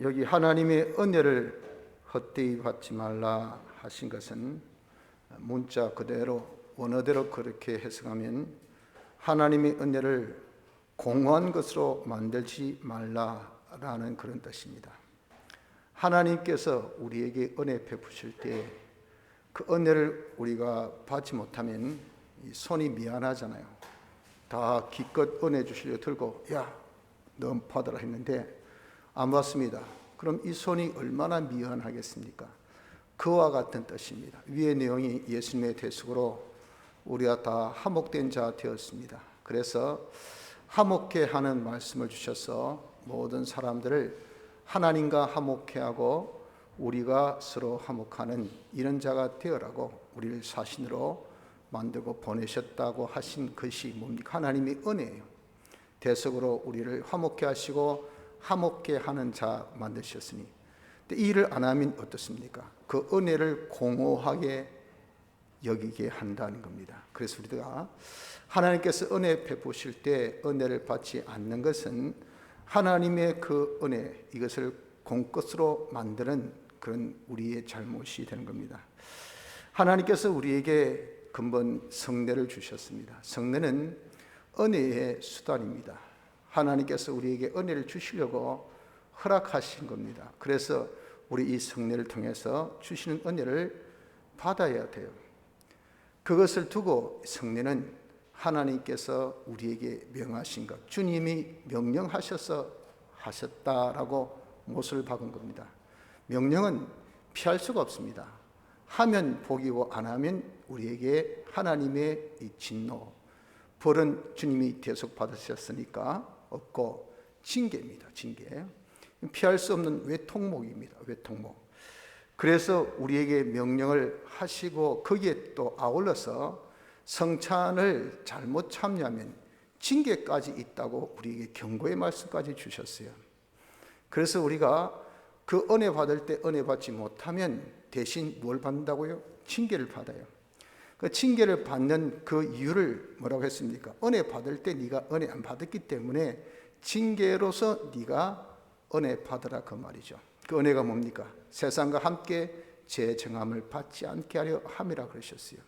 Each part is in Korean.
여기 하나님의 은혜를 헛되이 받지 말라 하신 것은 문자 그대로 원어대로 그렇게 해석하면 하나님의 은혜를 공허한 것으로 만들지 말라라는 그런 뜻입니다. 하나님께서 우리에게 은혜 베푸실 때 그 은혜를 우리가 받지 못하면 손이 미안하잖아요. 다 기껏 은혜 주시려 들고 야, 너 받으라 했는데 안 받습니다. 그럼 이 손이 얼마나 미안하겠습니까? 그와 같은 뜻입니다. 위의 내용이 예수님의 대속으로 우리가 다 화목된 자 되었습니다. 그래서 화목해 하는 말씀을 주셔서 모든 사람들을 하나님과 화목해 하고 우리가 서로 화목하는 이런 자가 되어라고 우리를 사신으로 만들고 보내셨다고 하신 것이 뭡니까? 하나님의 은혜예요. 대속으로 우리를 화목해 하시고 화목해 하는 자 만드셨으니 이 일을 안 하면 어떻습니까? 그 은혜를 공허하게 여기게 한다는 겁니다. 그래서 우리가 하나님께서 은혜 베푸실 때 은혜를 받지 않는 것은 하나님의 그 은혜 이것을 공것으로 만드는 그런 우리의 잘못이 되는 겁니다. 하나님께서 우리에게 근본 성례를 주셨습니다. 성례는 은혜의 수단입니다. 하나님께서 우리에게 은혜를 주시려고 허락하신 겁니다. 그래서 우리 이 성례를 통해서 주시는 은혜를 받아야 돼요. 그것을 두고 성례는 하나님께서 우리에게 명하신 것, 주님이 명령하셔서 하셨다라고 못을 박은 겁니다. 명령은 피할 수가 없습니다. 하면 복이고 안 하면 우리에게 하나님의 이 진노, 벌은 주님이 대속 받으셨으니까 없고 징계입니다. 징계. 피할 수 없는 외통목입니다. 외통목. 그래서 우리에게 명령을 하시고 거기에 또 아울러서 성찬을 잘못 참여하면 징계까지 있다고 우리에게 경고의 말씀까지 주셨어요. 그래서 우리가 그 은혜 받을 때 은혜 받지 못하면 대신 뭘 받는다고요? 징계를 받아요. 그 징계를 받는 그 이유를 뭐라고 했습니까? 은혜 받을 때 네가 은혜 안 받았기 때문에 징계로서 네가 은혜 받으라 그 말이죠. 그 은혜가 뭡니까? 세상과 함께 제 정함을 받지 않게 하려 함이라 그러셨어요.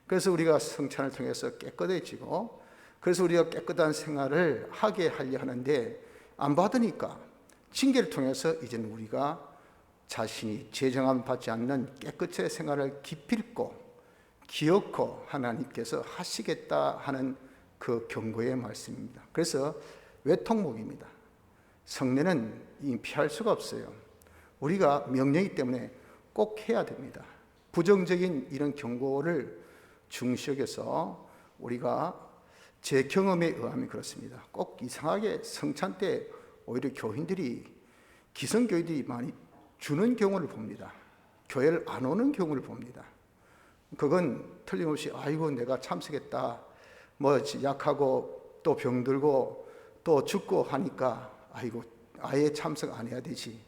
그래서 우리가 성찬을 통해서 깨끗해지고 그래서 우리가 깨끗한 생활을 하게 하려 하는데 안 받으니까 징계를 통해서 이제는 우리가 자신이 제정함 받지 않는 깨끗의 생활을 기필코 기어코 하나님께서 하시겠다 하는 그 경고의 말씀입니다. 그래서 외통목입니다. 성례는 피할 수가 없어요. 우리가 명령이기 때문에 꼭 해야 됩니다. 부정적인 이런 경고를 중시 여겨서 우리가 제 경험에 의하면 그렇습니다. 꼭 이상하게 성찬 때 오히려 교인들이 기성교인들이 많이 주는 경우를 봅니다. 교회를 안 오는 경우를 봅니다. 그건 틀림없이 아이고 내가 참석했다 뭐 약하고 또 병들고 또 죽고 하니까 아이고 아예 참석 안 해야 되지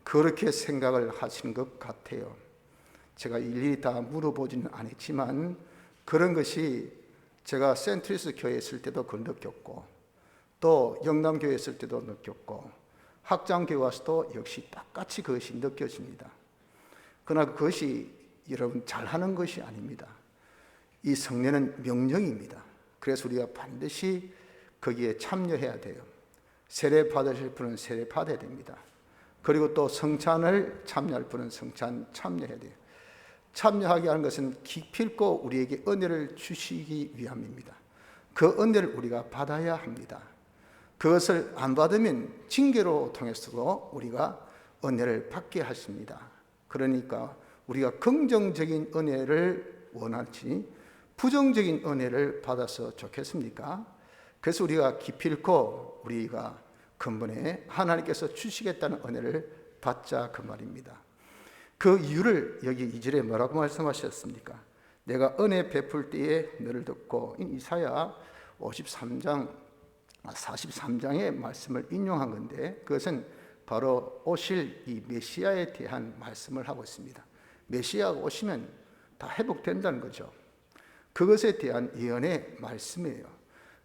그렇게 생각을 하시는 것 같아요. 제가 일일이 다 물어보지는 않았지만 그런 것이 제가 센트리스 교회에 있을 때도 그걸 느꼈고 또 영남교회에 있을 때도 느꼈고 학장교회 와서도 역시 똑같이 그것이 느껴집니다. 그러나 그것이 여러분 잘하는 것이 아닙니다. 이 성례는 명령입니다. 그래서 우리가 반드시 거기에 참여해야 돼요. 세례 받으실 분은 세례 받아야 됩니다. 그리고 또 성찬을 참여할 분은 성찬 참여해야 돼요. 참여하게 하는 것은 기필코 우리에게 은혜를 주시기 위함입니다. 그 은혜를 우리가 받아야 합니다. 그것을 안 받으면 징계로 통해서도 우리가 은혜를 받게 하십니다. 그러니까 우리가 긍정적인 은혜를 원할지 부정적인 은혜를 받아서 좋겠습니까? 그래서 우리가 기필코 우리가 근본에 하나님께서 주시겠다는 은혜를 받자 그 말입니다. 그 이유를 여기 2절에 뭐라고 말씀하셨습니까? 내가 은혜 베풀 때에 너를 듣고 이사야 43장의 말씀을 인용한 건데 그것은 바로 오실 이 메시아에 대한 말씀을 하고 있습니다. 메시아가 오시면 다 회복된다는 거죠. 그것에 대한 예언의 말씀이에요.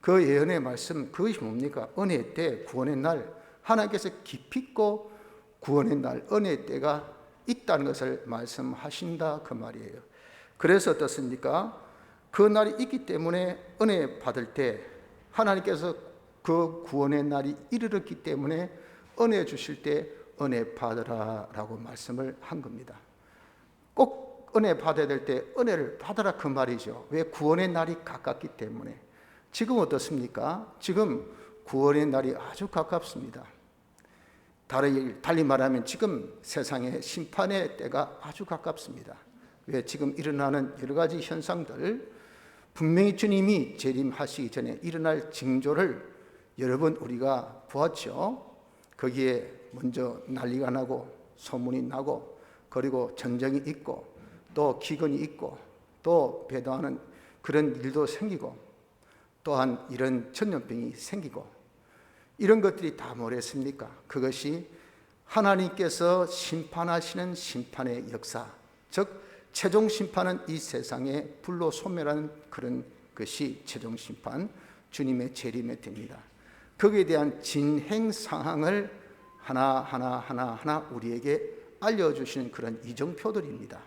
그 예언의 말씀 그것이 뭡니까? 은혜 때 구원의 날 하나님께서 기필코 구원의 날, 은혜의 때가 있다는 것을 말씀하신다 그 말이에요. 그래서 어떻습니까? 그 날이 있기 때문에 은혜 받을 때 하나님께서 그 구원의 날이 이르렀기 때문에 은혜 주실 때 은혜 받으라 라고 말씀을 한 겁니다. 꼭 은혜 받아야 될 때 은혜를 받으라 그 말이죠. 왜? 구원의 날이 가깝기 때문에. 지금 어떻습니까? 지금 구원의 날이 아주 가깝습니다. 달리 말하면 지금 세상의 심판의 때가 아주 가깝습니다. 왜? 지금 일어나는 여러 가지 현상들, 분명히 주님이 재림하시기 전에 일어날 징조를 여러 번 우리가 보았죠. 거기에 먼저 난리가 나고 소문이 나고, 그리고 전쟁이 있고 또 기근이 있고 또 배도하는 그런 일도 생기고, 또한 이런 전염병이 생기고, 이런 것들이 다 뭐랬습니까? 그것이 하나님께서 심판하시는 심판의 역사, 즉 최종 심판은 이 세상에 불로 소멸하는 그런 것이 최종 심판, 주님의 재림의 때입니다. 거기에 대한 진행 상황을 하나하나 우리에게 알려주시는 그런 이정표들입니다.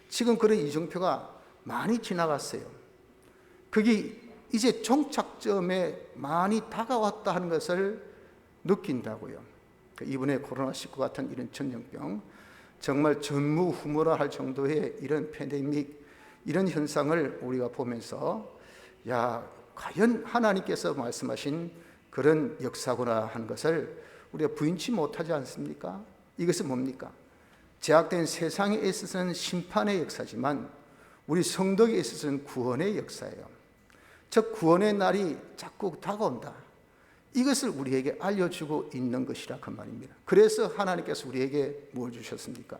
지금 그런 이정표가 많이 지나갔어요. 그게 이제 종착점에 많이 다가왔다 하는 것을 느낀다고요. 이번에 코로나19 같은 이런 전염병, 정말 전무후무라할 정도의 이런 팬데믹, 이런 현상을 우리가 보면서 야, 과연 하나님께서 말씀하신 그런 역사구나 하는 것을 우리가 부인치 못하지 않습니까? 이것은 뭡니까? 제약된 세상에 있어서는 심판의 역사지만 우리 성도에 있어서는 구원의 역사예요. 즉 구원의 날이 자꾸 다가온다, 이것을 우리에게 알려주고 있는 것이라 그 말입니다. 그래서 하나님께서 우리에게 뭘 주셨습니까?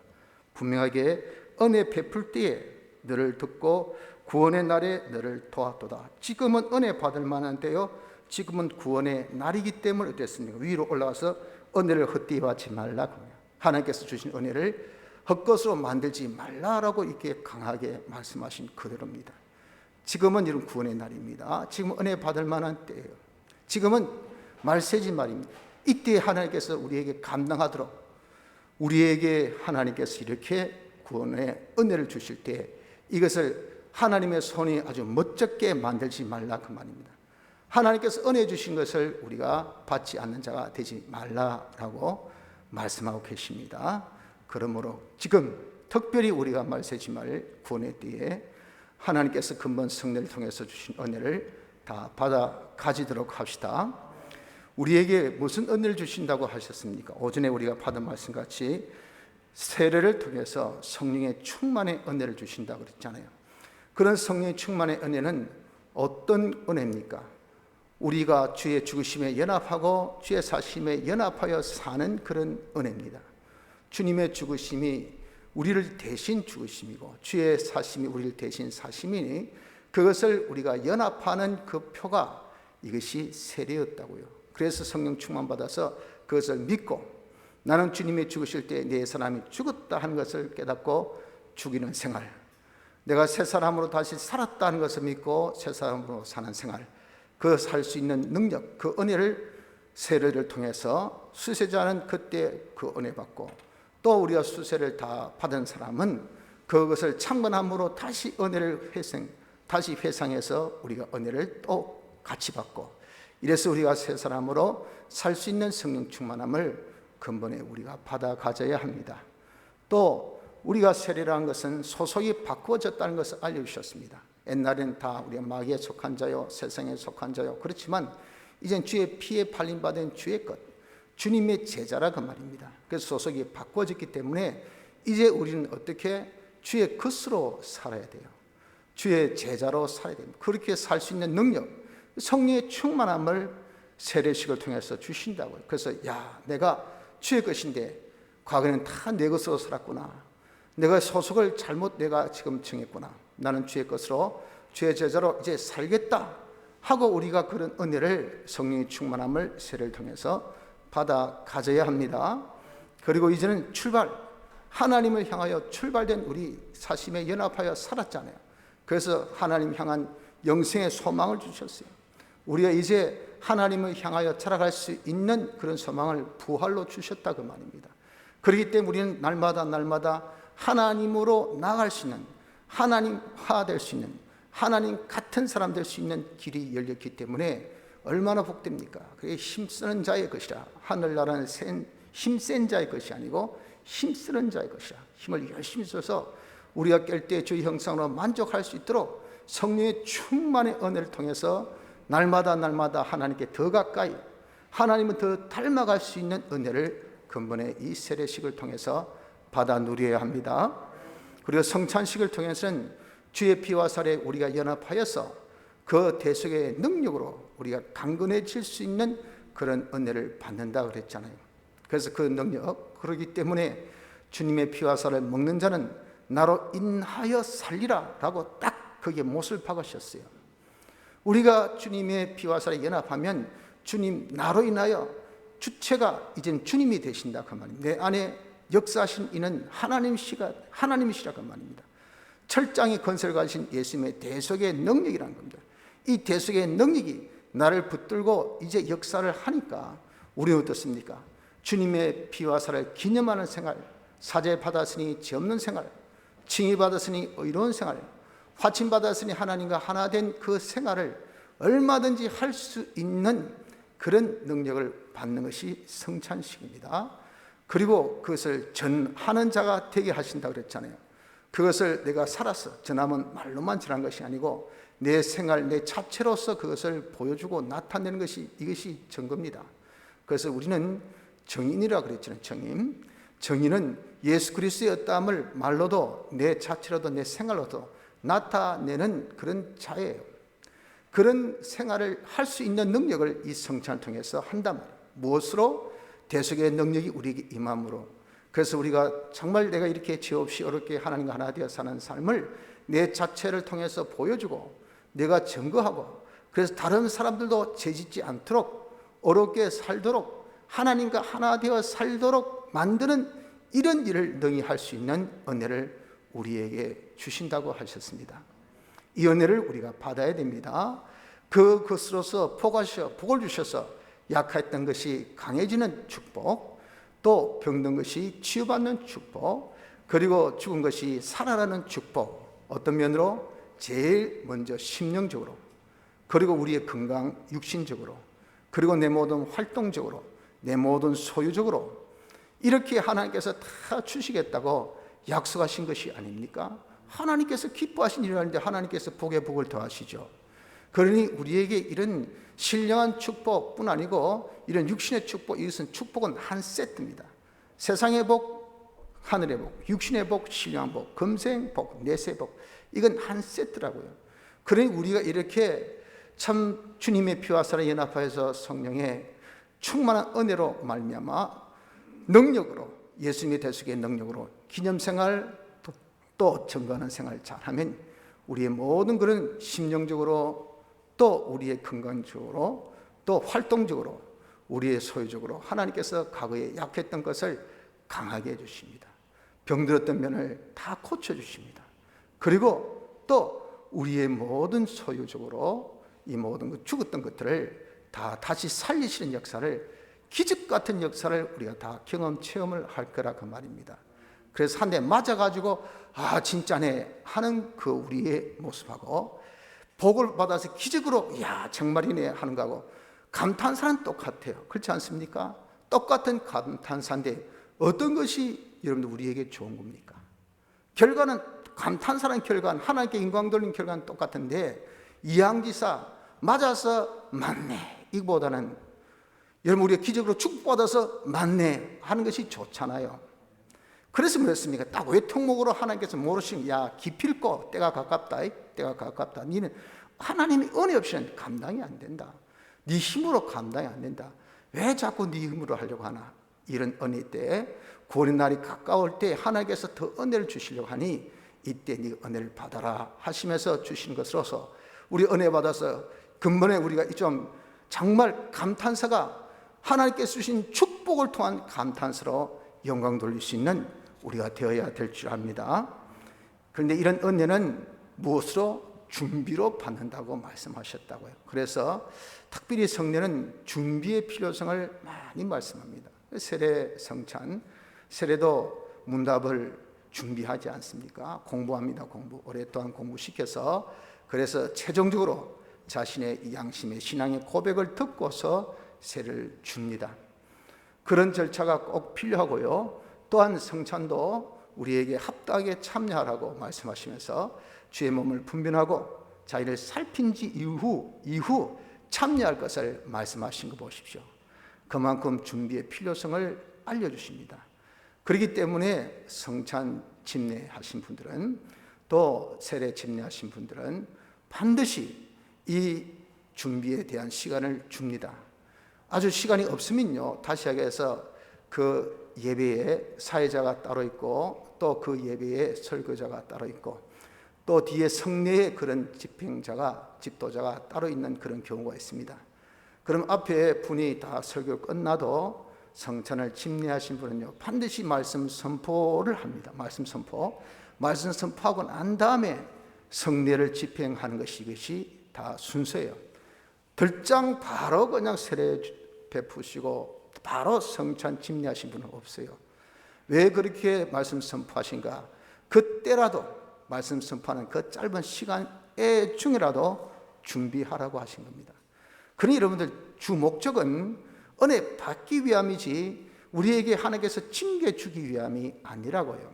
분명하게 은혜 베풀 때에 너를 듣고 구원의 날에 너를 도왔도다. 지금은 은혜 받을 만한 때요, 지금은 구원의 날이기 때문에 어땠습니까? 위로 올라가서 은혜를 헛되이 받지 말라. 하나님께서 주신 은혜를 헛것으로 만들지 말라라고 이렇게 강하게 말씀하신 그대로입니다. 지금은 이런 구원의 날입니다. 지금 은혜 받을 만한 때예요. 지금은 말세지 말입니다. 이때 하나님께서 우리에게 감당하도록 우리에게 하나님께서 이렇게 구원의 은혜를 주실 때 이것을 하나님의 손이 아주 멋쩍게 만들지 말라 그 말입니다. 하나님께서 은혜 주신 것을 우리가 받지 않는 자가 되지 말라라고 말씀하고 계십니다. 그러므로 지금 특별히 우리가 말세지 말 구원의 때에 하나님께서 근본 성령을 통해서 주신 은혜를 다 받아 가지도록 합시다. 우리에게 무슨 은혜를 주신다고 하셨습니까? 오전에 우리가 받은 말씀같이 세례를 통해서 성령의 충만의 은혜를 주신다고 그랬잖아요. 그런 성령의 충만의 은혜는 어떤 은혜입니까? 우리가 주의 죽으심에 연합하고 주의 사심에 연합하여 사는 그런 은혜입니다. 주님의 죽으심이 우리를 대신 죽으심이고 주의 사심이 우리를 대신 사심이니 그것을 우리가 연합하는 그 표가 이것이 세례였다고요. 그래서 성령 충만 받아서 그것을 믿고 나는 주님이 죽으실 때 내 사람이 죽었다 하는 것을 깨닫고 죽이는 생활, 내가 새 사람으로 다시 살았다는 것을 믿고 새 사람으로 사는 생활, 그 살 수 있는 능력, 그 은혜를 세례를 통해서 수세자는 그때 그 은혜 받고 또 우리가 수세를 다 받은 사람은 그것을 창건함으로 다시 은혜를 다시 회상해서 우리가 은혜를 또 같이 받고, 이래서 우리가 새 사람으로 살 수 있는 성령 충만함을 근본에 우리가 받아 가져야 합니다. 또 우리가 세례라는 것은 소속이 바꾸어졌다는 것을 알려주셨습니다. 옛날에는 다 우리가 마귀에 속한 자요, 세상에 속한 자요, 그렇지만 이젠 주의 피에 팔림받은 주의 것, 주님의 제자라 그 말입니다. 그래서 소속이 바꿔졌기 때문에 이제 우리는 어떻게 주의 것으로 살아야 돼요. 주의 제자로 살아야 됩니다. 그렇게 살 수 있는 능력, 성령의 충만함을 세례식을 통해서 주신다고요. 그래서 야, 내가 주의 것인데 과거에는 다 내 것으로 살았구나, 내가 소속을 잘못 내가 지금 정했구나, 나는 주의 것으로 주의 제자로 이제 살겠다 하고 우리가 그런 은혜를, 성령의 충만함을 세례를 통해서 받아 가져야 합니다. 그리고 이제는 출발, 하나님을 향하여 출발된 우리 사심에 연합하여 살았잖아요. 그래서 하나님 향한 영생의 소망을 주셨어요. 우리가 이제 하나님을 향하여 살아갈 수 있는 그런 소망을 부활로 주셨다 그 말입니다. 그렇기 때문에 우리는 날마다 하나님으로 나아갈 수 있는, 하나님화 될 수 있는, 하나님 같은 사람 될 수 있는 길이 열렸기 때문에 얼마나 복됩니까? 그게 힘쓰는 자의 것이라. 하늘나라는 힘센 자의 것이 아니고 힘쓰는 자의 것이라. 힘을 열심히 써서 우리가 깰 때 주의 형상으로 만족할 수 있도록 성령의 충만의 은혜를 통해서 날마다 하나님께 더 가까이, 하나님은 더 닮아갈 수 있는 은혜를 근본의 이 세례식을 통해서 받아 누려야 합니다. 그리고 성찬식을 통해서는 주의 피와 살에 우리가 연합하여서 그 대속의 능력으로 우리가 강건해질 수 있는 그런 은혜를 받는다 그랬잖아요. 그래서 그 능력, 그러기 때문에 주님의 피와 살을 먹는 자는 나로 인하여 살리라 라고 딱 거기에 못을 박으셨어요. 우리가 주님의 피와 살에 연합하면 주님 나로 인하여 주체가 이젠 주님이 되신다 그 말입니다. 내 안에 역사하신 이는 하나님이시라 그 말입니다. 철장의 건설을 가지신 예수님의 대속의 능력이라는 겁니다. 이 대속의 능력이 나를 붙들고 이제 역사를 하니까 우리는 어떻습니까? 주님의 피와 살을 기념하는 생활, 사죄 받았으니 죄 없는 생활, 칭의 받았으니 의로운 생활, 화침 받았으니 하나님과 하나 된 그 생활을 얼마든지 할 수 있는 그런 능력을 받는 것이 성찬식입니다. 그리고 그것을 전하는 자가 되게 하신다 그랬잖아요. 그것을 내가 살아서, 전하면 말로만 전한 것이 아니고 내 생활, 내 자체로서 그것을 보여주고 나타내는 것이, 이것이 증거입니다. 그래서 우리는 정인이라 그랬잖아요. 정인은 예수 그리스도의 어떠함을 말로도 내 자체로도 내 생활로도 나타내는 그런 자예요. 그런 생활을 할 수 있는 능력을 이 성찬을 통해서 한단 말이에요. 무엇으로? 대속의 능력이 우리에게 임함으로. 그래서 우리가 정말 내가 이렇게 죄 없이 어렵게 하나님과 하나 되어 사는 삶을 내 자체를 통해서 보여주고 내가 증거하고, 그래서 다른 사람들도 죄짓지 않도록 어렵게 살도록 하나님과 하나 되어 살도록 만드는 이런 일을 능히 할 수 있는 은혜를 우리에게 주신다고 하셨습니다. 이 은혜를 우리가 받아야 됩니다. 그것으로서 복을 주셔서 약했던 것이 강해지는 축복, 또 병든 것이 치유받는 축복, 그리고 죽은 것이 살아나는 축복. 어떤 면으로? 제일 먼저 심령적으로, 그리고 우리의 건강 육신적으로, 그리고 내 모든 활동적으로, 내 모든 소유적으로 이렇게 하나님께서 다 주시겠다고 약속하신 것이 아닙니까? 하나님께서 기뻐하신 일이라는데 하나님께서 복에 복을 더하시죠. 그러니 우리에게 이런 신령한 축복뿐 아니고 이런 육신의 축복, 이것은 축복은 한 세트입니다. 세상의 복, 하늘의 복, 육신의 복, 신령한 복, 금생 복, 내세 복, 이건 한 세트라고요. 그러니 우리가 이렇게 참 주님의 피와 살에 연합하여서 성령의 충만한 은혜로 말미암아 능력으로, 예수님의 대속의 능력으로 기념생활 또 증거하는 생활을 잘하면 우리의 모든 그런 심령적으로, 또 우리의 건강적으로, 또 활동적으로, 우리의 소유적으로 하나님께서 과거에 약했던 것을 강하게 해주십니다. 병들었던 면을 다 고쳐주십니다. 그리고 또 우리의 모든 소유적으로 이 모든 죽었던 것들을 다 다시 살리시는 역사를, 기적 같은 역사를 우리가 다 경험 체험을 할 거라 그 말입니다. 그래서 한 대 맞아가지고 아 진짜네 하는 그 우리의 모습하고, 복을 받아서 기적으로 야 정말이네 하는 거하고 감탄사는 똑같아요. 그렇지 않습니까? 똑같은 감탄사인데 어떤 것이 여러분들 우리에게 좋은 겁니까? 결과는, 감탄사라는 결과는, 하나님께 영광 돌리는 결과는 똑같은데 이양지사 맞아서 맞네 이거보다는 여러분 우리가 기적으로 축복받아서 맞네 하는 것이 좋잖아요. 그래서 그랬습니까? 딱 외통목으로 하나님께서 모르시면 야 기필코 때가 가깝다, 때가 가깝다. 니는 하나님의 은혜 없이는 감당이 안 된다. 네 힘으로 감당이 안 된다. 왜 자꾸 네 힘으로 하려고 하나? 이런 은혜 때, 구원의 날이 가까울 때 하나님께서 더 은혜를 주시려고 하니 이때 네 은혜를 받아라 하시면서 주시는 것으로서 우리 은혜 받아서 근본에 우리가 좀 정말 감탄사가 하나님께서 주신 축복을 통한 감탄사로 영광 돌릴 수 있는 우리가 되어야 될 줄 압니다. 그런데 이런 은혜는 무엇으로? 준비로 받는다고 말씀하셨다고요. 그래서 특별히 성례는 준비의 필요성을 많이 말씀합니다. 세례, 성찬, 세례도 문답을 준비하지 않습니까? 공부합니다. 공부. 오랫동안 공부시켜서 그래서 최종적으로 자신의 양심의 신앙의 고백을 듣고서 세례를 줍니다. 그런 절차가 꼭 필요하고요. 또한 성찬도 우리에게 합당하게 참여하라고 말씀하시면서 주의 몸을 분별하고 자기를 살핀 지 이후 참여할 것을 말씀하신 거 보십시오. 그만큼 준비의 필요성을 알려주십니다. 그렇기 때문에 성찬 집례하신 분들은 또 세례 집례하신 분들은 반드시 이 준비에 대한 시간을 줍니다. 아주 시간이 없으면요, 다시 얘기해서 그 예배에 사회자가 따로 있고 또 그 예배에 설교자가 따로 있고 또 뒤에 성례에 그런 집도자가 따로 있는 그런 경우가 있습니다. 그럼 앞에 분이 다 설교 끝나도 성찬을 집례하신 분은요, 반드시 말씀 선포를 합니다. 말씀 선포하고 난 다음에 성례를 집행하는 것이 이것이 다 순서예요. 들장 바로 그냥 세례 베푸시고 바로 성찬 집례하신 분은 없어요. 왜 그렇게 말씀 선포하신가? 그때라도 말씀 선포하는 그 짧은 시간 중이라도 준비하라고 하신 겁니다. 그러니 여러분들 주 목적은 은혜 받기 위함이지 우리에게 하나님께서 징계 주기 위함이 아니라고요.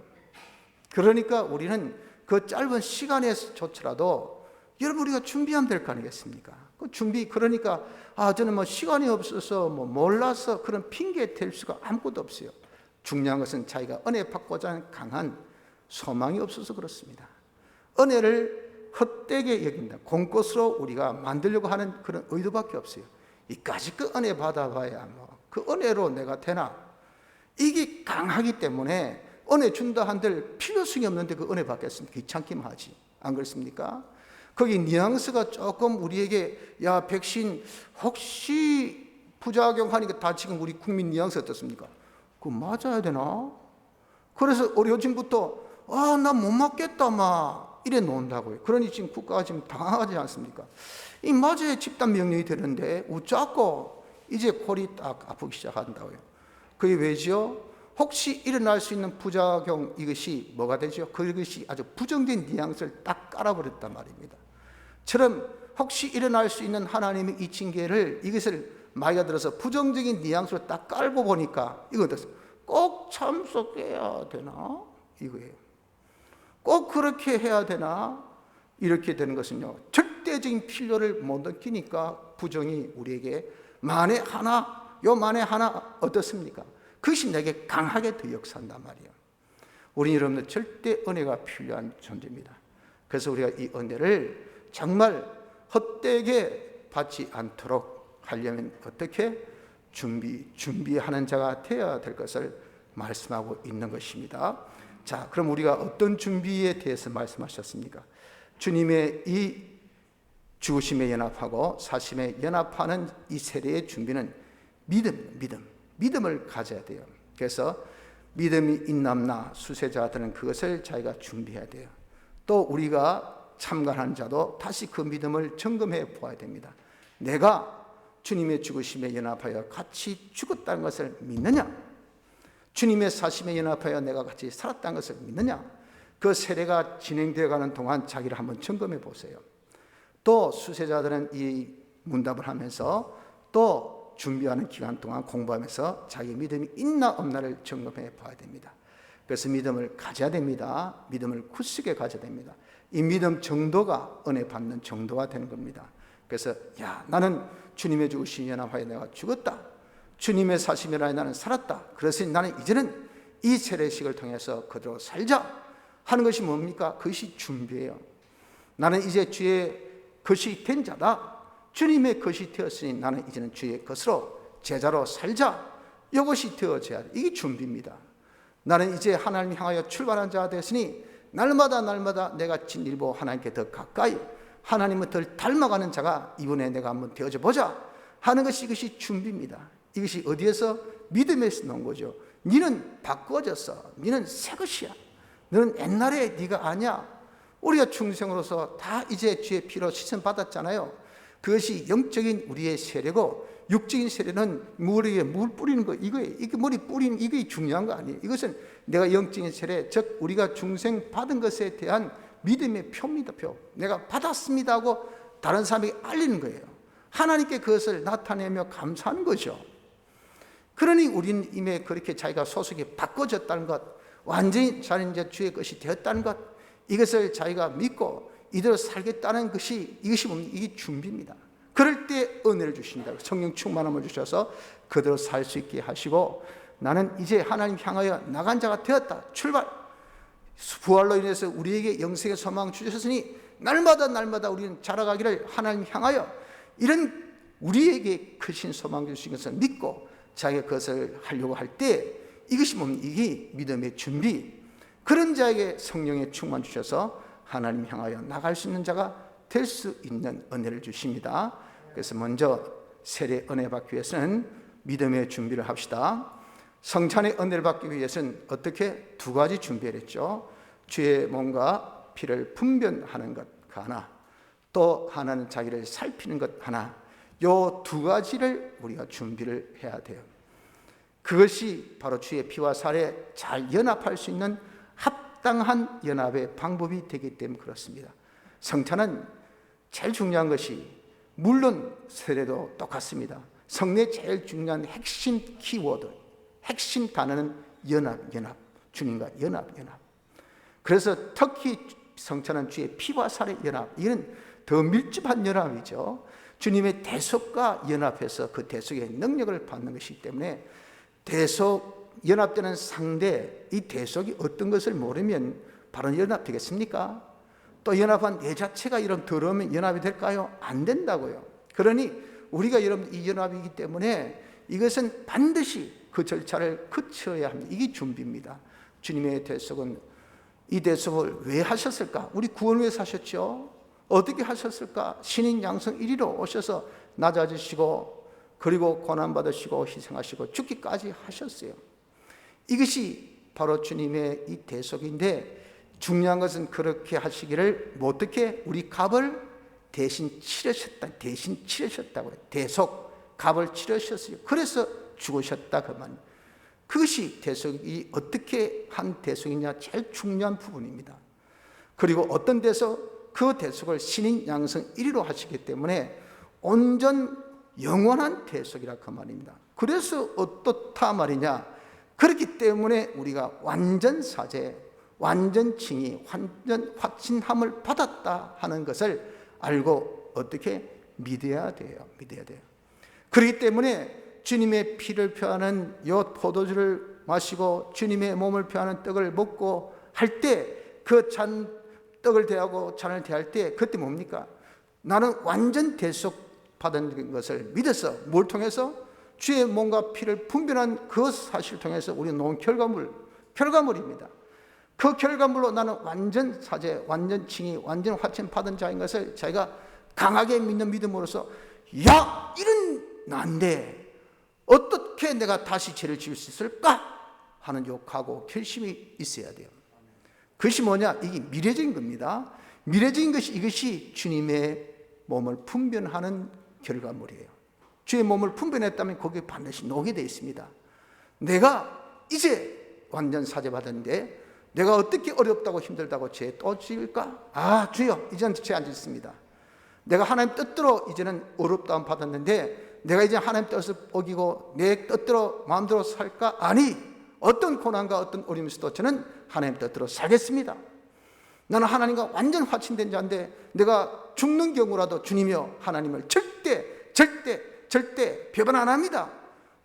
그러니까 우리는 그 짧은 시간에조차라도 여러분 우리가 준비하면 될 거 아니겠습니까? 그 준비, 그러니까 저는 시간이 없어서 몰라서 그런 핑계 댈 수가 아무것도 없어요. 중요한 것은 자기가 은혜 받고자 하는 강한 소망이 없어서 그렇습니다. 은혜를 헛되게 여깁니다. 공것으로 우리가 만들려고 하는 그런 의도밖에 없어요. 이까짓 그 은혜 받아봐야 그 은혜로 내가 되나? 이게 강하기 때문에 은혜 준다 한들 필요성이 없는데 그 은혜 받겠습니까? 귀찮기만 하지. 안 그렇습니까? 거기 뉘앙스가 조금 우리에게 백신 혹시 부작용하니까 다 지금 우리 국민 뉘앙스 어떻습니까? 그거 맞아야 되나? 그래서 요즘부터 나 못 맞겠다 이래 놓는다고요. 그러니 지금 국가가 지금 당황하지 않습니까? 이 맞아야 집단 명령이 되는데 웃자고 이제 골이 딱 아프기 시작한다고요. 그게 왜지요? 혹시 일어날 수 있는 부작용, 이것이 뭐가 되죠? 그것이 아주 부정된 뉘앙스를 딱 깔아버렸단 말입니다. 처럼 혹시 일어날 수 있는 하나님의 이 징계를, 이것을 마이가 들어서 부정적인 뉘앙스로 딱 깔고 보니까 이거 어떻습니까? 꼭 참석해야 되나? 이거예요. 꼭 그렇게 해야 되나? 이렇게 되는 것은요, 절대적인 필요를 못 느끼니까 부정이 우리에게 만에 하나 어떻습니까? 그것이 내게 강하게 더 역사한단 말이에요. 우리 여러분들 절대 은혜가 필요한 존재입니다. 그래서 우리가 이 은혜를 정말 헛되게 받지 않도록 하려면 어떻게 준비하는 자가 되어야 될 것을 말씀하고 있는 것입니다. 자, 그럼 우리가 어떤 준비에 대해서 말씀하셨습니까? 주님의 이 죽으심에 연합하고 사심에 연합하는 이 세례의 준비는 믿음을 가져야 돼요. 그래서 믿음이 있남나 수세자들은 그것을 자기가 준비해야 돼요. 또 우리가 참관하는 자도 다시 그 믿음을 점검해 보아야 됩니다. 내가 주님의 죽으심에 연합하여 같이 죽었다는 것을 믿느냐? 주님의 사심에 연합하여 내가 같이 살았다는 것을 믿느냐? 그 세례가 진행되어 가는 동안 자기를 한번 점검해 보세요. 또 수세자들은 이 문답을 하면서 또 준비하는 기간 동안 공부하면서 자기 믿음이 있나 없나를 점검해 봐야 됩니다. 그래서 믿음을 가져야 됩니다. 믿음을 굳세게 가져야 됩니다. 이 믿음 정도가 은혜 받는 정도가 되는 겁니다. 그래서 나는 주님의 죽으심에 연합하여 내가 죽었다. 주님의 사심이라 나는 살았다. 그래서 나는 이제는 이 세례식을 통해서 그대로 살자 하는 것이 뭡니까? 그것이 준비예요. 나는 이제 주의 것이 된 자다. 주님의 것이 되었으니 나는 이제는 주의 것으로 제자로 살자. 이것이 되어져야 돼. 이게 준비입니다. 나는 이제 하나님 향하여 출발한 자가 되었으니 날마다 내가 진일보 하나님께 더 가까이 하나님을 더 닮아가는 자가 이번에 내가 한번 되어져 보자 하는 것이, 이것이 준비입니다. 이것이 어디에서? 믿음에서 나온 거죠. 너는 바꿔졌어. 너는 새 것이야. 너는 옛날에 네가 아니야. 우리가 중생으로서 다 이제 주의 피로 씻음 받았잖아요. 그것이 영적인 우리의 세례고, 육적인 세례는 머리에 물 뿌리는 거, 이거예요. 이게 머리 뿌리는 이게 중요한 거 아니에요. 이것은 내가 영적인 세례, 즉 우리가 중생 받은 것에 대한 믿음의 표입니다. 표. 내가 받았습니다 하고 다른 사람에게 알리는 거예요. 하나님께 그것을 나타내며 감사하는 거죠. 그러니 우리는 이미 그렇게 자기가 소속이 바꿔졌다는 것, 완전히 자는 이제 주의 것이 되었다는 것, 이것을 자기가 믿고 이대로 살겠다는 것이, 이것이 뭡니까? 이게 준비입니다. 그럴 때 은혜를 주신다. 성령 충만함을 주셔서 그대로 살 수 있게 하시고, 나는 이제 하나님 향하여 나간 자가 되었다. 출발. 부활로 인해서 우리에게 영생의 소망 주셨으니 날마다 우리는 자라가기를 하나님 향하여, 이런 우리에게 크신 소망 주신 것을 믿고 자기가 그것을 하려고 할 때, 이것이 뭡니까? 이게 믿음의 준비. 그런 자에게 성령의 충만 주셔서 하나님 향하여 나갈 수 있는 자가 될 수 있는 은혜를 주십니다. 그래서 먼저 세례 은혜 받기 위해서는 믿음의 준비를 합시다. 성찬의 은혜를 받기 위해서는 어떻게? 두 가지 준비를 했죠. 주의 몸과 피를 분변하는 것 하나, 또 하나는 자기를 살피는 것 하나. 요 두 가지를 우리가 준비를 해야 돼요. 그것이 바로 주의 피와 살에 잘 연합할 수 있는 합당한 연합의 방법이 되기 때문에 그렇습니다. 성찬은 제일 중요한 것이, 물론 세례도 똑같습니다. 성례 제일 중요한 핵심 키워드, 핵심 단어는 연합. 주님과 연합. 그래서 특히 성찬은 주의 피와 살의 연합, 이는 더 밀집한 연합이죠. 주님의 대속과 연합해서 그 대속의 능력을 받는 것이기 때문에, 대속, 연합되는 상대, 이 대속이 어떤 것을 모르면 바로 연합되겠습니까? 또 연합한 내 자체가 이런 더러우면 연합이 될까요? 안 된다고요. 그러니 우리가 여러분 이 연합이기 때문에 이것은 반드시 그 절차를 거쳐야 합니다. 이게 준비입니다. 주님의 대속은, 이 대속을 왜 하셨을까? 우리 구원 위해서 하셨죠. 어떻게 하셨을까? 신인 양성 1위로 오셔서 낮아지시고, 그리고 고난받으시고 희생하시고 죽기까지 하셨어요. 이것이 바로 주님의 이 대속인데, 중요한 것은 그렇게 하시기를 어떻게? 우리 값을 대신 치르셨다고 해요. 대속, 값을 치르셨어요. 그래서 죽으셨다 그 말. 그것이 대속이 어떻게 한 대속이냐, 제일 중요한 부분입니다. 그리고 어떤 대속? 그 대속을 신인 양성 1위로 하시기 때문에 온전 영원한 대속이라 그 말입니다. 그래서 어떻다 말이냐? 그렇기 때문에 우리가 완전 사죄, 완전 칭의, 완전 확신함을 받았다 하는 것을 알고 어떻게? 믿어야 돼요. 그렇기 때문에 주님의 피를 표하는 요 포도주를 마시고 주님의 몸을 표하는 떡을 먹고 할 때, 그 떡을 대하고 잔을 대할 때, 그때 뭡니까? 나는 완전 대속 받은 것을 믿어서, 뭘 통해서? 주의 몸과 피를 분별한 그 사실을 통해서 우리는 놓은 결과물입니다. 그 결과물로 나는 완전 사죄, 완전 칭의, 완전 확신 받은 자인 것을 자기가 강하게 믿는 믿음으로써, 야, 이런 난데 어떻게 내가 다시 죄를 지을 수 있을까 하는 요 각오, 결심이 있어야 돼요. 그것이 뭐냐? 이게 미래적인 겁니다. 미래적인 것이, 이것이 주님의 몸을 분별하는 결과물이에요. 주의 몸을 분별했다면 거기에 반드시 녹게 되어 있습니다. 내가 이제 완전 사죄받았는데 내가 어떻게 어렵다고 힘들다고 죄 또 지을까? 아, 주여, 이제는 죄 안 짓습니다. 내가 하나님 뜻대로 이제는 어렵다움 받았는데 내가 이제 하나님 뜻을 어기고 내 뜻대로 마음대로 살까? 아니, 어떤 고난과 어떤 어려움이 있어도 저는 하나님 뜻대로 살겠습니다. 나는 하나님과 완전 화친된 자인데 내가 죽는 경우라도 주님이여 하나님을 절대 배반 안 합니다.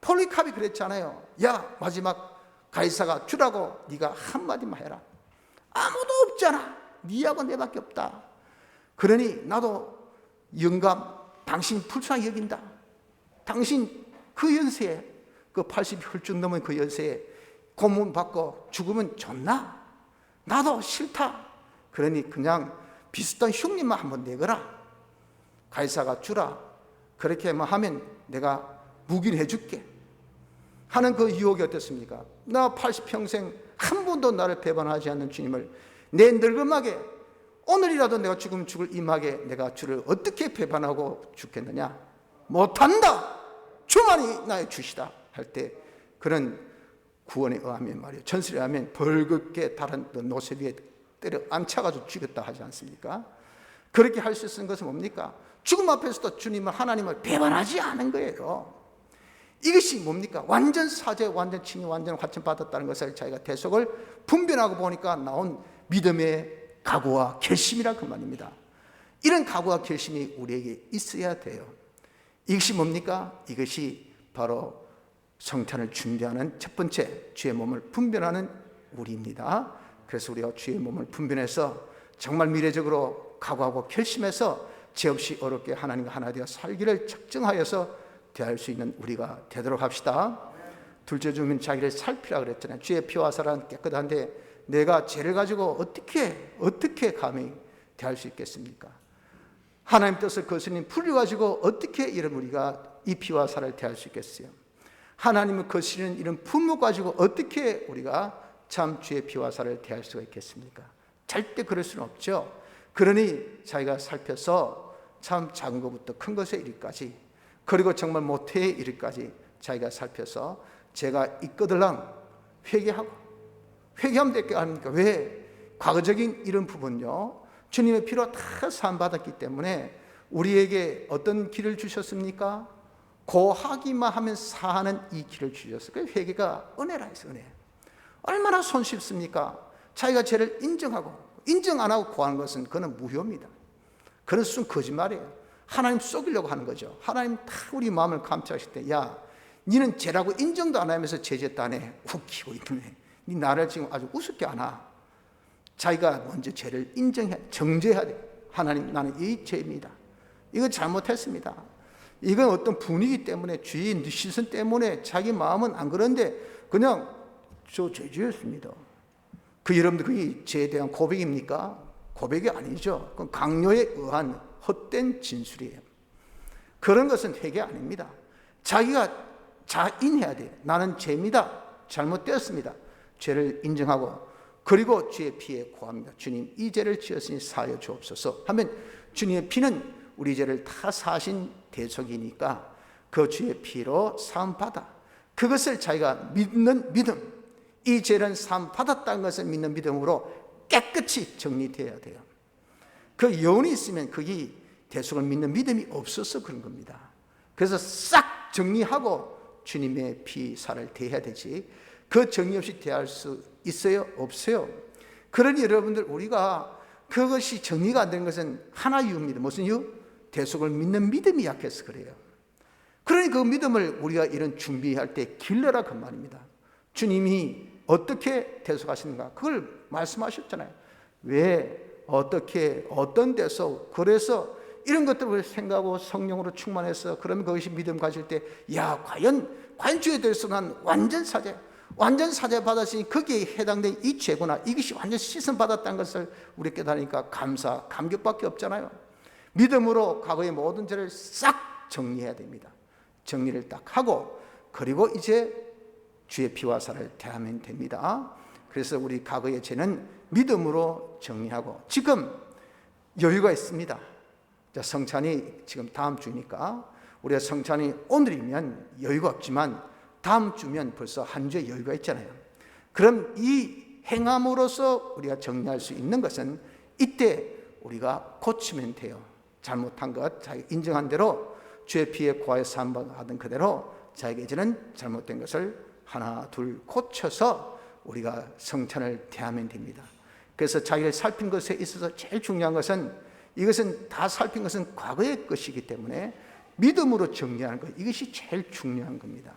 폴리캅이 그랬잖아요. 야, 마지막 가이사가 주라고 네가 한마디만 해라. 아무도 없잖아. 네하고 내밖에 없다. 그러니 나도 영감, 당신 불쌍히 여긴다. 당신 그 연세에, 그 80이 훌쩍 넘은 그 연세에 고문 받고 죽으면 좋나? 나도 싫다. 그러니 그냥 비슷한 흉님만 한번 내거라. 가이사가 주라. 그렇게만 하면 내가 묵인 해줄게 하는 그 유혹이 어떻습니까? 나 80평생 한 번도 나를 배반하지 않는 주님을 내 늙음하게 오늘이라도 내가 죽을 임하게 내가 주를 어떻게 배반하고 죽겠느냐? 못한다. 주만이 나의 주시다 할 때 그런 구원에 의하면 말이에요, 전설에 의하면 벌겋게 다른 노새 위에 때려 앉혀가지고 죽였다 하지 않습니까? 그렇게 할 수 있는 것은 뭡니까? 죽음 앞에서도 주님은 하나님을 배반하지 않은 거예요. 이것이 뭡니까? 완전 사죄, 완전 칭의, 완전 화천 받았다는 것을 자기가 대속을 분별하고 보니까 나온 믿음의 각오와 결심이라 그 말입니다. 이런 각오와 결심이 우리에게 있어야 돼요. 이것이 뭡니까? 이것이 바로 성찬을 준비하는 첫 번째, 주의 몸을 분별하는 우리입니다. 그래서 우리가 주의 몸을 분별해서 정말 미래적으로 각오하고 결심해서 죄 없이 어렵게 하나님과 하나 되어 살기를 작정하여서 대할 수 있는 우리가 되도록 합시다. 둘째 주면 자기를 살피라 그랬잖아요. 주의 피와 살은 깨끗한데 내가 죄를 가지고 어떻게 감히 대할 수 있겠습니까? 하나님 뜻을 거스린 풀을 가지고 어떻게 이런 우리가 이 피와 살을 대할 수 있겠어요? 하나님을 거스리는 이런 품목 가지고 어떻게 우리가 참 주의 피와 살을 대할 수가 있겠습니까? 절대 그럴 수는 없죠. 그러니 자기가 살펴서 참 작은 것부터 큰 것에 이르기까지, 그리고 정말 모태에 이르기까지 자기가 살펴서 제가 있거들랑 회개하면 될 게 아닙니까? 왜? 과거적인 이런 부분요, 주님의 피로 다 사함받았기 때문에 우리에게 어떤 길을 주셨습니까? 고하기만 하면 사하는 이 길을 주셨어요. 그 회개가 은혜라 해서 은혜. 얼마나 손쉽습니까? 자기가 죄를 인정하고, 인정 안 하고 고하는 것은 그는 무효입니다. 그는 순 거짓말이에요. 하나님 속이려고 하는 거죠. 하나님 다 우리 마음을 감찰하실 때, 야, 니는 죄라고 인정도 안 하면서 죄짓다 하네. 웃기고 있네. 니 나를 지금 아주 우습게 하나. 자기가 먼저 죄를 인정해야 돼. 정죄해야 돼. 하나님, 나는 이 죄입니다. 이거 잘못했습니다. 이건 어떤 분위기 때문에, 주인 시선 때문에 자기 마음은 안 그런데 그냥 저 죄지었습니다. 그 여러분들 그게 죄에 대한 고백입니까? 고백이 아니죠. 그건 강요에 의한 헛된 진술이에요. 그런 것은 회개 아닙니다. 자기가 자인해야 돼요. 나는 죄입니다. 잘못되었습니다. 죄를 인정하고, 그리고 주의 피에 고합니다. 주님, 이 죄를 지었으니 사하여 주옵소서 하면 주님의 피는 우리 죄를 다 사하신 대속이니까 그 주의 피로 사함받아, 그것을 자기가 믿는 믿음, 이 죄는 사함받았다는 것을 믿는 믿음으로 깨끗이 정리되어야 돼요. 그 여운이 있으면 그게 대속을 믿는 믿음이 없어서 그런 겁니다. 그래서 싹 정리하고 주님의 피 살을 대해야 되지, 그 정리 없이 대할 수 있어요? 없어요. 그러니 여러분들, 우리가 그것이 정리가 안 되는 것은 하나 이유입니다. 무슨 이유? 대속을 믿는 믿음이 약해서 그래요. 그러니 그 믿음을 우리가 이런 준비할 때 길러라 그 말입니다. 주님이 어떻게 대속하시는가 그걸 말씀하셨잖아요. 왜, 어떻게, 어떤 데서, 그래서 이런 것들을 생각하고 성령으로 충만해서, 그러면 그것이 믿음 가질 때, 야, 과연 주에 대해서 난 완전 사죄 받았으니 거기에 해당된 이 죄구나, 이것이 완전 씻음 받았다는 것을 우리 깨달으니까 감격밖에 없잖아요. 믿음으로 과거의 모든 죄를 싹 정리해야 됩니다. 정리를 딱 하고, 그리고 이제 주의 피와 살을 대하면 됩니다. 그래서 우리 과거의 죄는 믿음으로 정리하고, 지금 여유가 있습니다. 자, 성찬이 지금 다음 주니까 우리가 성찬이 오늘이면 여유가 없지만 다음 주면 벌써 한 주의 여유가 있잖아요. 그럼 이 행함으로써 우리가 정리할 수 있는 것은 이때 우리가 고치면 돼요. 잘못한 것 자기 인정한 대로 주의 피에 고하여 사함받은 그대로 자기에게 이제는 잘못된 것을 하나 둘 고쳐서 우리가 성찬을 대하면 됩니다. 그래서 자기를 살핀 것에 있어서 제일 중요한 것은, 이것은 다 살핀 것은 과거의 것이기 때문에 믿음으로 정리하는 것, 이것이 제일 중요한 겁니다.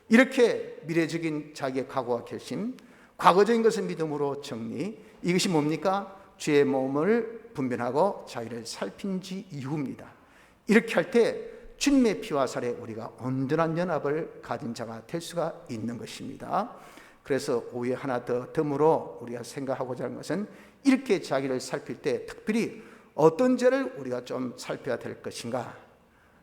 이렇게 미래적인 자기의 각오와 결심, 과거적인 것은 믿음으로 정리, 이것이 뭡니까? 주의 몸을 분별하고 자기를 살핀 지 이후입니다. 이렇게 할 때 주님의 피와 살에 우리가 온전한 연합을 가진 자가 될 수가 있는 것입니다. 그래서 오후에 하나 더 덤으로 우리가 생각하고자 하는 것은, 이렇게 자기를 살필 때 특별히 어떤 죄를 우리가 좀 살펴야 될 것인가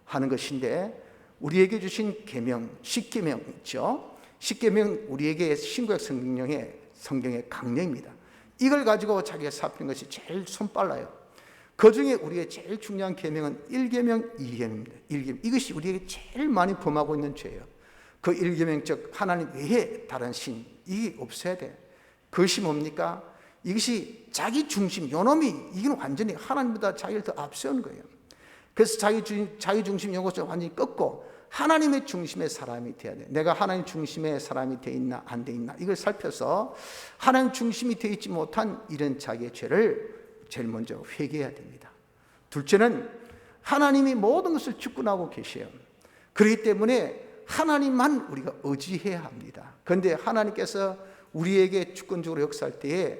하는 것인데, 우리에게 주신 계명, 십계명 있죠. 십계명 우리에게 신구약 성경의 강령입니다. 이걸 가지고 자기가 살피는 것이 제일 손빨라요. 그 중에 우리의 제일 중요한 계명은 1계명, 2계명입니다. 1계명. 이것이 우리에게 제일 많이 범하고 있는 죄예요. 그 1계명, 즉 하나님 외에 다른 신, 이게 없어야 돼. 그것이 뭡니까? 이것이 자기 중심, 요놈이 이건 완전히 하나님보다 자기를 더 앞세운 거예요. 그래서 자기 중심 요것을 완전히 꺾고 하나님의 중심의 사람이 되어야 돼. 내가 하나님 중심의 사람이 되어 있나 안 되어 있나 이걸 살펴서 하나님 중심이 되어 있지 못한 이런 자기의 죄를 제일 먼저 회개해야 됩니다. 둘째는 하나님이 모든 것을 주권하고 계셔요. 그렇기 때문에 하나님만 우리가 의지해야 합니다. 그런데 하나님께서 우리에게 주권적으로 역사할 때에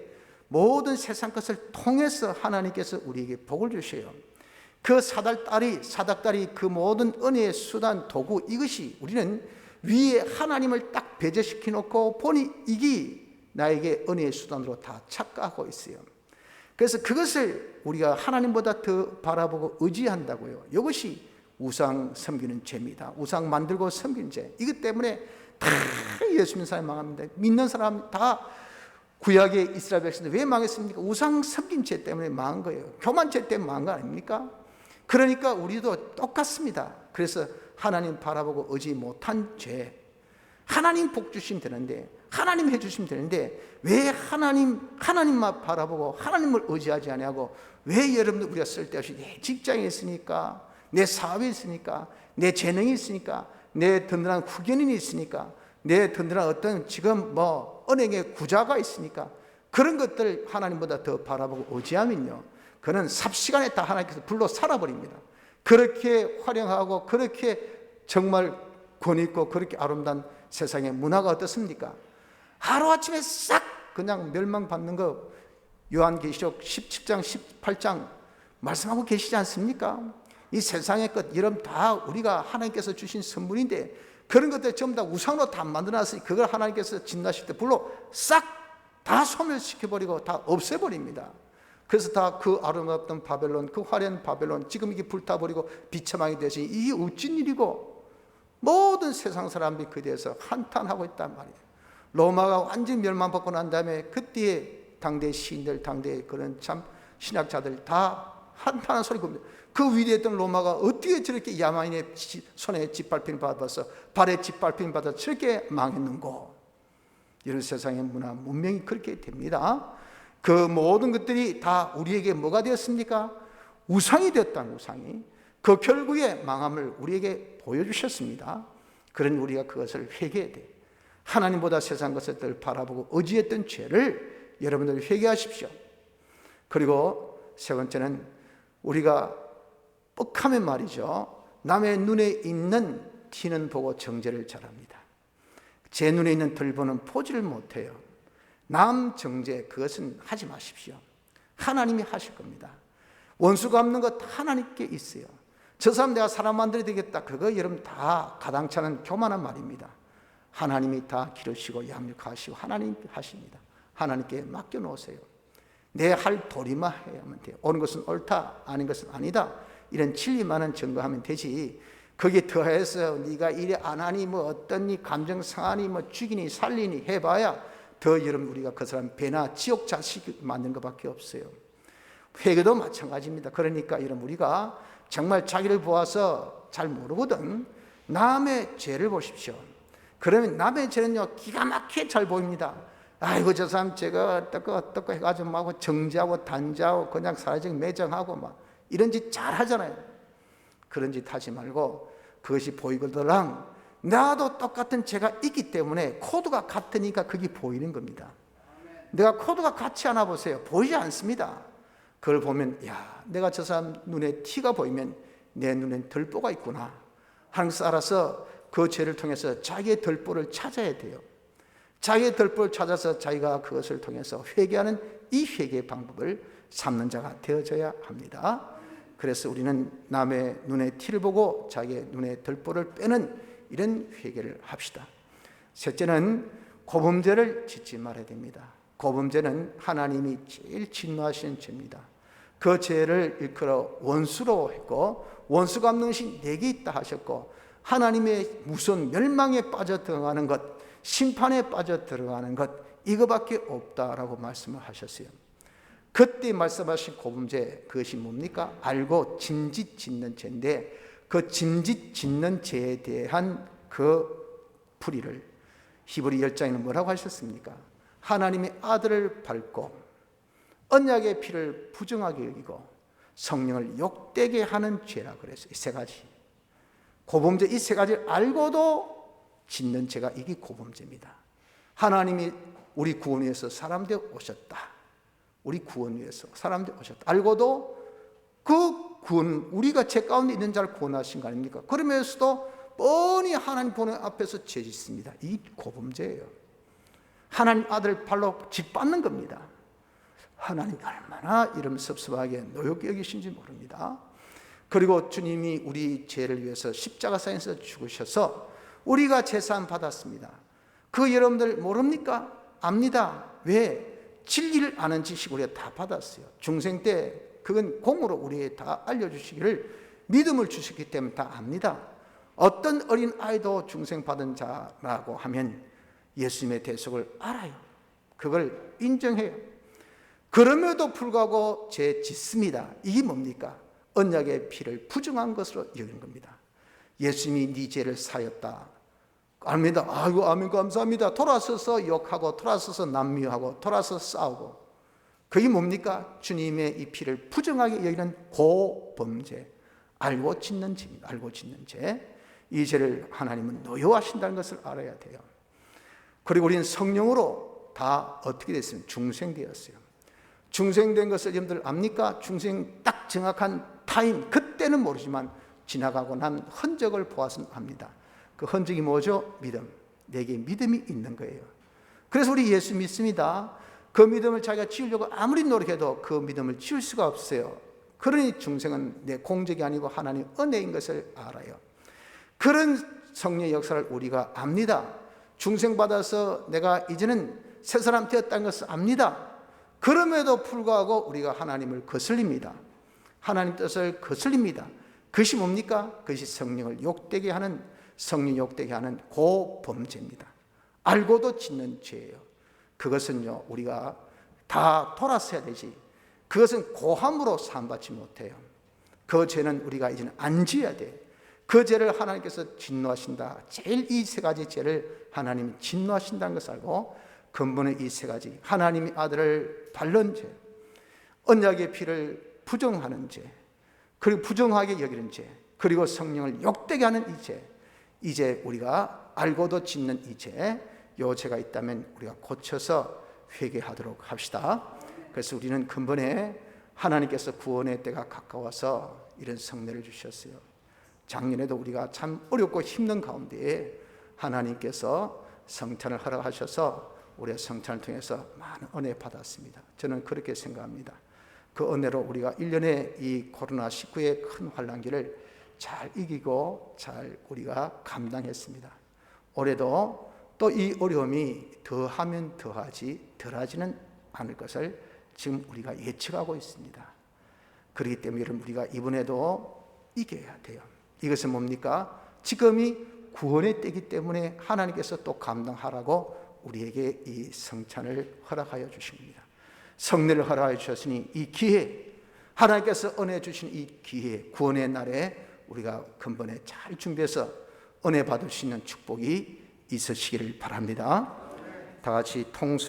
모든 세상 것을 통해서 하나님께서 우리에게 복을 주셔요. 그 사닥다리 그 모든 은혜의 수단 도구, 이것이 우리는 위에 하나님을 딱 배제시켜 놓고 보니 이게 나에게 은혜의 수단으로 다 착각하고 있어요. 그래서 그것을 우리가 하나님보다 더 바라보고 의지한다고요. 이것이 우상 섬기는 죄입니다. 우상 만들고 섬기는 죄. 이것 때문에 다 예수 믿는 사람이 망합니다. 믿는 사람 다 구약의 이스라엘 백성들 왜 망했습니까? 우상 섬긴 죄 때문에 망한 거예요. 교만 죄 때문에 망한 거 아닙니까? 그러니까 우리도 똑같습니다. 그래서 하나님 바라보고 의지 못한 죄, 하나님 복 주시면 되는데, 하나님 해주시면 되는데 왜 하나님만 바라보고 하나님을 의지하지 아니하고, 왜 여러분들 우리가 쓸데없이 내 직장에 있으니까, 내 사업에 있으니까, 내 재능이 있으니까, 내 든든한 후견인이 있으니까, 내 든든한 어떤 지금 은행에 구자가 있으니까 그런 것들 하나님보다 더 바라보고 의지하면요, 그는 삽시간에 다 하나님께서 불러 살아버립니다. 그렇게 화려하고 그렇게 정말 권위있고 그렇게 아름다운 세상의 문화가 어떻습니까? 하루아침에 싹 그냥 멸망받는 거 요한계시록 17장 18장 말씀하고 계시지 않습니까? 이 세상의 것 여러분 다 우리가 하나님께서 주신 선물인데 그런 것들 전부 다 우상으로 다 만들어놨으니 그걸 하나님께서 진노하실 때 불로 싹 다 소멸시켜버리고 다 없애버립니다. 그래서 다 그 아름답던 바벨론, 그 화려한 바벨론, 지금 이게 불타버리고 비참하게 되시니 이게 어쩐 일이고, 모든 세상 사람들이 그에 대해서 한탄하고 있단 말이에요. 로마가 완전히 멸망받고 난 다음에 그때의 당대 시인들, 당대 그런 참 신학자들 다 한탄한 소리 겁니다. 그 위대했던 로마가 어떻게 저렇게 야만인의 손에 짓밟힘을 받아서 발에 짓밟힘을 받아서 저렇게 망했는고. 이런 세상의 문화, 문명이 그렇게 됩니다. 그 모든 것들이 다 우리에게 뭐가 되었습니까? 우상이 되었다는 우상이. 그 결국에 망함을 우리에게 보여주셨습니다. 그런 우리가 그것을 회개해야 돼요. 하나님보다 세상 것을 바라보고 의지했던 죄를 여러분들 회개하십시오. 그리고 세 번째는 우리가 뻑하면 말이죠, 남의 눈에 있는 티는 보고 정죄를 잘합니다. 제 눈에 있는 들보는 보지를 못해요. 남 정죄, 그것은 하지 마십시오. 하나님이 하실 겁니다. 원수 갚는 것 하나님께 있어요. 저 사람 내가 사람 만들어야 되겠다, 그거 여러분 다 가당찮은 교만한 말입니다. 하나님이 다 기르시고 양육하시고 하나님 하십니다. 하나님께 맡겨놓으세요. 내 할 도리만 해야만 돼요. 옳은 것은 옳다, 아닌 것은 아니다, 이런 진리만은 증거하면 되지, 거기에 더해서 네가 이래 안 하니 어떤 감정 상하니 죽이니 살리니 해봐야 더 여러분 우리가 그 사람 배나 지옥 자식 만든 것밖에 없어요. 회개도 마찬가지입니다. 그러니까 여러분 우리가 정말 자기를 보아서 잘 모르거든 남의 죄를 보십시오. 그러면 남의 죄는요 기가 막히게 잘 보입니다. 아이고 저 사람 제가 어떻고 해가지고 막 정죄하고 단죄하고 그냥 사회적 매정하고 막 이런 짓 잘 하잖아요. 그런 짓 하지 말고 그것이 보이거들랑 나도 똑같은 죄가 있기 때문에 코드가 같으니까 그게 보이는 겁니다. 내가 코드가 같지 않아 보세요. 보이지 않습니다. 그걸 보면 야, 내가 저 사람 눈에 티가 보이면 내 눈엔 들보가 있구나 하는 것을 알아서 그 죄를 통해서 자기의 들보를 찾아야 돼요. 자기의 들보를 찾아서 자기가 그것을 통해서 회개하는 이 회개의 방법을 삼는 자가 되어져야 합니다. 그래서 우리는 남의 눈에 티를 보고 자기의 눈에 들보를 빼는 이런 회개를 합시다. 셋째는 고범죄를 짓지 말아야 됩니다. 고범죄는 하나님이 제일 진노하시는 죄입니다. 그 죄를 일컬어 원수로 했고 원수 갚는 것이 내게 있다 하셨고 하나님의 무서운 멸망에 빠져 들어가는 것, 심판에 빠져 들어가는 것, 이거밖에 없다라고 말씀을 하셨어요. 그때 말씀하신 고범죄, 그것이 뭡니까? 알고 짐짓 짓는 죄인데, 그 짐짓 짓는 죄에 대한 그 풀이를 히브리 10장에는 뭐라고 하셨습니까? 하나님의 아들을 밟고 언약의 피를 부정하게 여기고 성령을 욕되게 하는 죄라 그랬어요. 이 세 가지. 고범죄 이 세 가지를 알고도 짓는 죄가 이게 고범죄입니다. 하나님이 우리 구원 위해서 사람 되어 오셨다. 우리 구원 위해서 사람 되어 오셨다. 알고도 그 구원, 우리가 죄 가운데 있는 자를 구원하신 거 아닙니까? 그러면서도 뻔히 하나님 보는 앞에서 죄 짓습니다. 이 고범죄예요. 하나님 아들 발로 짓밟는 겁니다. 하나님 얼마나 이런 섭섭하게 노엽게 여기신지 모릅니다. 그리고 주님이 우리 죄를 위해서 십자가상에서 죽으셔서 우리가 제사함 받았습니다. 그 여러분들 모릅니까? 압니다. 왜? 진리를 아는 지식 우리가 다 받았어요. 중생 때 그건 공으로 우리에게 다 알려주시기를 믿음을 주셨기 때문에 다 압니다. 어떤 어린 아이도 중생 받은 자라고 하면 예수님의 대속을 알아요. 그걸 인정해요. 그럼에도 불구하고 죄 짓습니다. 이게 뭡니까? 언약의 피를 부정한 것으로 여기는 겁니다. 예수님이 네 죄를 사였다. 압니다. 아이고 아멘 감사합니다. 돌아서서 욕하고 돌아서서 남미하고 돌아서서 싸우고, 그게 뭡니까? 주님의 이 피를 부정하게 여기는 고범죄, 알고 짓는 죄입니다. 알고 짓는 죄. 이 죄를 하나님은 노여워하신다는 것을 알아야 돼요. 그리고 우리는 성령으로 다 어떻게 됐습니까? 중생되었어요. 중생된 것을 여러분들 압니까? 중생 딱 정확한 타임, 그때는 모르지만 지나가고 난 흔적을 보아서 압니다. 그 흔적이 뭐죠? 믿음. 내게 믿음이 있는 거예요. 그래서 우리 예수 믿습니다. 그 믿음을 자기가 지우려고 아무리 노력해도 그 믿음을 지울 수가 없어요. 그러니 중생은 내 공적이 아니고 하나님의 은혜인 것을 알아요. 그런 성령의 역사를 우리가 압니다. 중생받아서 내가 이제는 새 사람 되었다는 것을 압니다. 그럼에도 불구하고 우리가 하나님을 거슬립니다. 하나님 뜻을 거슬립니다. 그것이 뭡니까? 그것이 성령을 욕되게 하는, 성령 욕되게 하는 고범죄입니다. 알고도 짓는 죄예요. 그것은요, 우리가 다 돌아서야 되지. 그것은 고함으로 사함받지 못해요. 그 죄는 우리가 이제는 안 지어야 돼. 그 죄를 하나님께서 진노하신다. 제일 이 세 가지 죄를 하나님이 진노하신다는 것을 알고 근본의 이 세 가지, 하나님의 아들을 밟는 죄, 언약의 피를 부정하는 죄, 그리고 부정하게 여기는 죄, 그리고 성령을 욕되게 하는 이 죄, 이제 우리가 알고도 짓는 이 죄, 요 죄가 있다면 우리가 고쳐서 회개하도록 합시다. 그래서 우리는 근본에 하나님께서 구원의 때가 가까워서 이런 성례를 주셨어요. 작년에도 우리가 참 어렵고 힘든 가운데에 하나님께서 성찬을 허락하셔서 우리의 성찬을 통해서 많은 은혜 받았습니다. 저는 그렇게 생각합니다. 그 은혜로 우리가 1년에 이 코로나19의 큰 환란기를 잘 이기고 잘 우리가 감당했습니다. 올해도 또 이 어려움이 더하면 더하지 덜하지는 않을 것을 지금 우리가 예측하고 있습니다. 그렇기 때문에 여러분, 우리가 이번에도 이겨야 돼요. 이것은 뭡니까? 지금이 구원의 때이기 때문에 하나님께서 또 감당하라고 우리에게 이 성찬을 허락하여 주십니다. 성례를 허락하여 주셨으니 이 기회, 하나님께서 은혜 주신 이 기회, 구원의 날에 우리가 근본에 잘 준비해서 은혜 받을 수 있는 축복이 있으시기를 바랍니다. 다 같이 통수